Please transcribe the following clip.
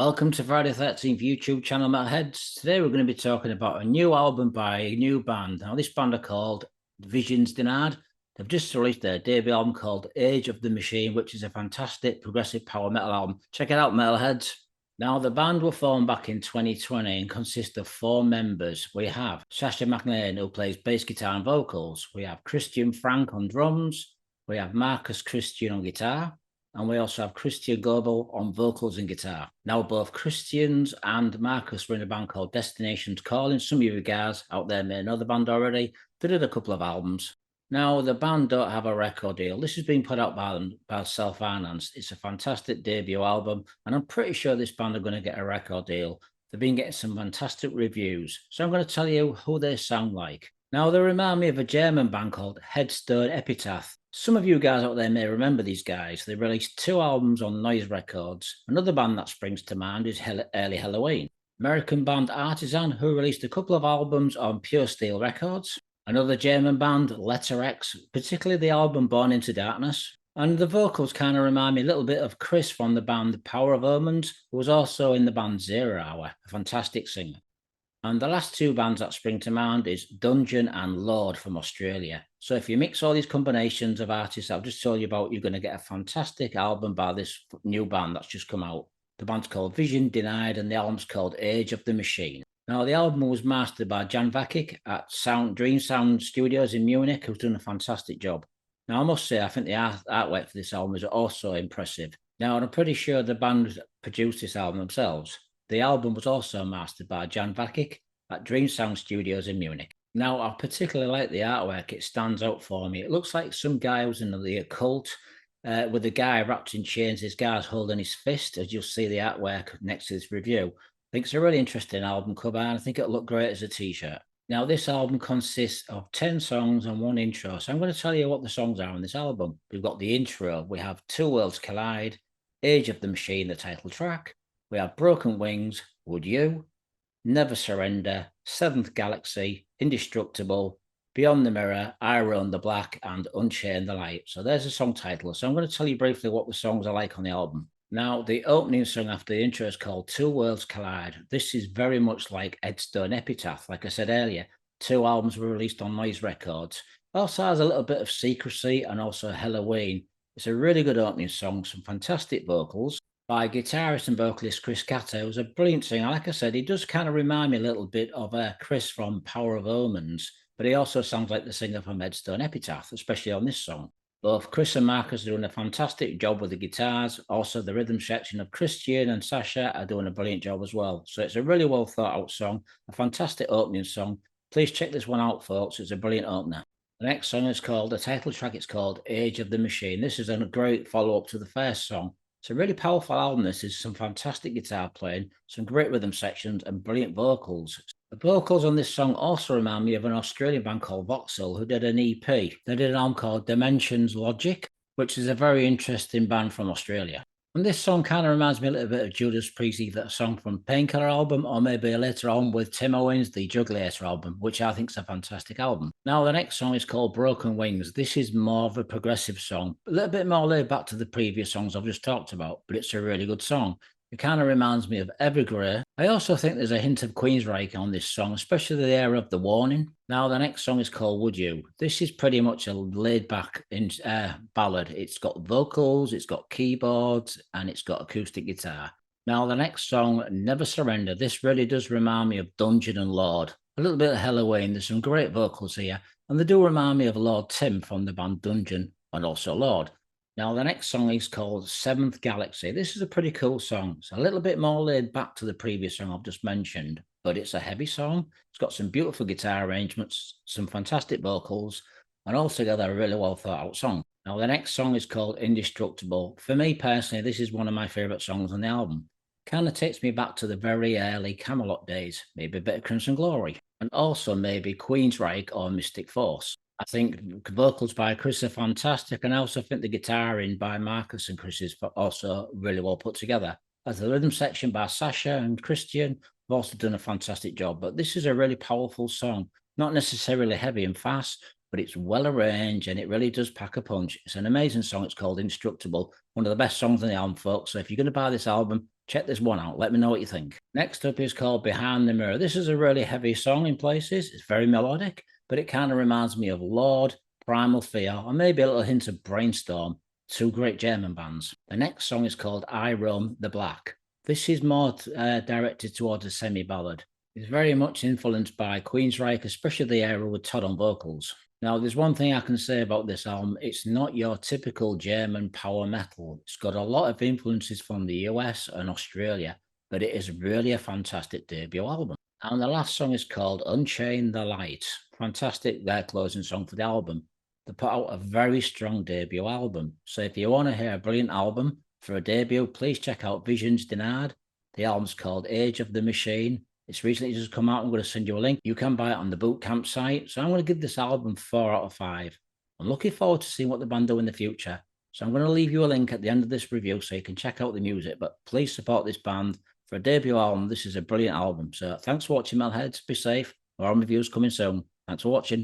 Welcome to Friday 13th YouTube channel, Metalheads. Today we're going to be talking about a new album by a new band. Now, this band are called Visions Denied. They've just released their debut album called Age of the Machine, which is a fantastic progressive power metal album. Check it out, Metalheads. Now, the band were formed back in 2020 and consists of 4 members. We have Sasha McLean, who plays bass guitar and vocals. We have Christian Frank on drums. We have Marcus Christian on guitar. And we also have Christian Goebel on vocals and guitar. Now, both Christians and Marcus were in a band called Destinations Calling. Some of you guys out there may know the band already. They did a couple of albums. Now, the band don't have a record deal. This has been put out by them by self-financed. It's a fantastic debut album, and I'm pretty sure this band are going to get a record deal. They've been getting some fantastic reviews. So I'm going to tell you who they sound like. Now, they remind me of a German band called Headstone Epitaph. Some of you guys out there may remember these guys. They released 2 albums on Noise Records. Another band that springs to mind is early Helloween. American band Artisan, who released a couple of albums on Pure Steel Records. Another German band, Letter X, particularly the album Born Into Darkness. And the vocals kind of remind me a little bit of Chris from the band Power of Omens, who was also in the band 0 Hour, a fantastic singer. And the last 2 bands that spring to mind is Dungeon and Lord from Australia. So if you mix all these combinations of artists I've just told you about, you're going to get a fantastic album by this new band that's just come out. The band's called Vision Denied and the album's called Age of the Machine. Now, the album was mastered by Jan Vakic at Dream Sound Studios in Munich, who's done a fantastic job. Now, I must say, I think the artwork for this album is also impressive. Now, I'm pretty sure the band produced this album themselves. The album was also mastered by Jan Vakic at Dream Sound Studios in Munich. Now, I particularly like the artwork. It stands out for me. It looks like some guy who's in the occult with a guy wrapped in chains. This guy's holding his fist, as you'll see the artwork next to this review. I think it's a really interesting album cover, and I think it'll look great as a t-shirt. Now, this album consists of 10 songs and 1 intro. So I'm going to tell you what the songs are on this album. We've got the intro. We have Two Worlds Collide, Age of the Machine, the title track. We have Broken Wings, Would You, Never Surrender, Seventh Galaxy, Indestructible, Beyond the Mirror, I Run the Black, and Unchain the Light. So there's the song title. So I'm going to tell you briefly what the songs are like on the album. Now, the opening song after the intro is called Two Worlds Collide. This is very much like Headstone Epitaph. Like I said earlier, 2 albums were released on Noise Records. Also has a little bit of secrecy and also Helloween. It's a really good opening song, some fantastic vocals by guitarist and vocalist Chris Cato, who's a brilliant singer. Like I said, he does kind of remind me a little bit of Chris from Power of Omens, but he also sounds like the singer from Headstone Epitaph, especially on this song. Both Chris and Marcus are doing a fantastic job with the guitars. Also, the rhythm section of Christian and Sasha are doing a brilliant job as well. So it's a really well thought out song, a fantastic opening song. Please check this one out, folks. It's a brilliant opener. The next song is called, the title track, it's called Age of the Machine. This is a great follow-up to the first song. It's a really powerful album. This is some fantastic guitar playing, some great rhythm sections, and brilliant vocals. The vocals on this song also remind me of an Australian band called Voxel, who did an EP. They did an album called Dimensions Logic, which is a very interesting band from Australia. And this song kind of reminds me a little bit of Judas Priest, either a song from Painkiller album or maybe later on with Tim Owens, the Juggulator album, which I think is a fantastic album. Now, the next song is called Broken Wings. This is more of a progressive song, a little bit more laid back to the previous songs I've just talked about, but it's a really good song. It kind of reminds me of Evergrey. I also think there's a hint of Queensryche on this song, especially the era of The Warning. Now, the next song is called Would You. This is pretty much a laid-back ballad. It's got vocals, it's got keyboards, and it's got acoustic guitar. Now, the next song, Never Surrender. This really does remind me of Dungeon and Lord. A little bit of Helloween. There's some great vocals here, and they do remind me of Lord Tim from the band Dungeon and also Lord. Now, the next song is called Seventh Galaxy. This is a pretty cool song. It's a little bit more laid back to the previous song I've just mentioned, but it's a heavy song. It's got some beautiful guitar arrangements, some fantastic vocals, and altogether a really well thought out song. Now, the next song is called Indestructible. For me personally, this is one of my favorite songs on the album. Kind of takes me back to the very early Camelot days, maybe a bit of Crimson Glory, and also maybe Queensryche or Mystic Force. I think vocals by Chris are fantastic, and I also think the guitaring by Marcus and Chris is also really well put together. As the rhythm section by Sasha and Christian have also done a fantastic job, but this is a really powerful song, not necessarily heavy and fast, but it's well arranged and it really does pack a punch. It's an amazing song. It's called Indestructible, one of the best songs on the album, folks. So if you're going to buy this album, Check this one out. Let me know what you think. Next up is called Behind the Mirror. This is a really heavy song in places. It's very melodic, but it kind of reminds me of Lord, Primal Fear, or maybe a little hint of Brainstorm, two great German bands. The next song is called I Roam the Black. This is more directed towards a semi-ballad. It's very much influenced by Queensryche, especially the era with Todd on vocals. Now, there's one thing I can say about this album. It's not your typical German power metal. It's got a lot of influences from the US and Australia, but it is really a fantastic debut album. And the last song is called Unchain the Light. Fantastic closing song for the album. They put out a very strong debut album. So if you want to hear a brilliant album for a debut, please check out Visions Denied. The album's called Age of the Machine. It's recently just come out. I'm going to send you a link. You can buy it on the Boot Camp site. So I'm going to give this album 4 out of 5. I'm looking forward to seeing what the band do in the future. So I'm going to leave you a link at the end of this review so you can check out the music. But please support this band. For a debut album, this is a brilliant album. So thanks for watching, Metalheads. Be safe. More reviews coming soon. Thanks for watching.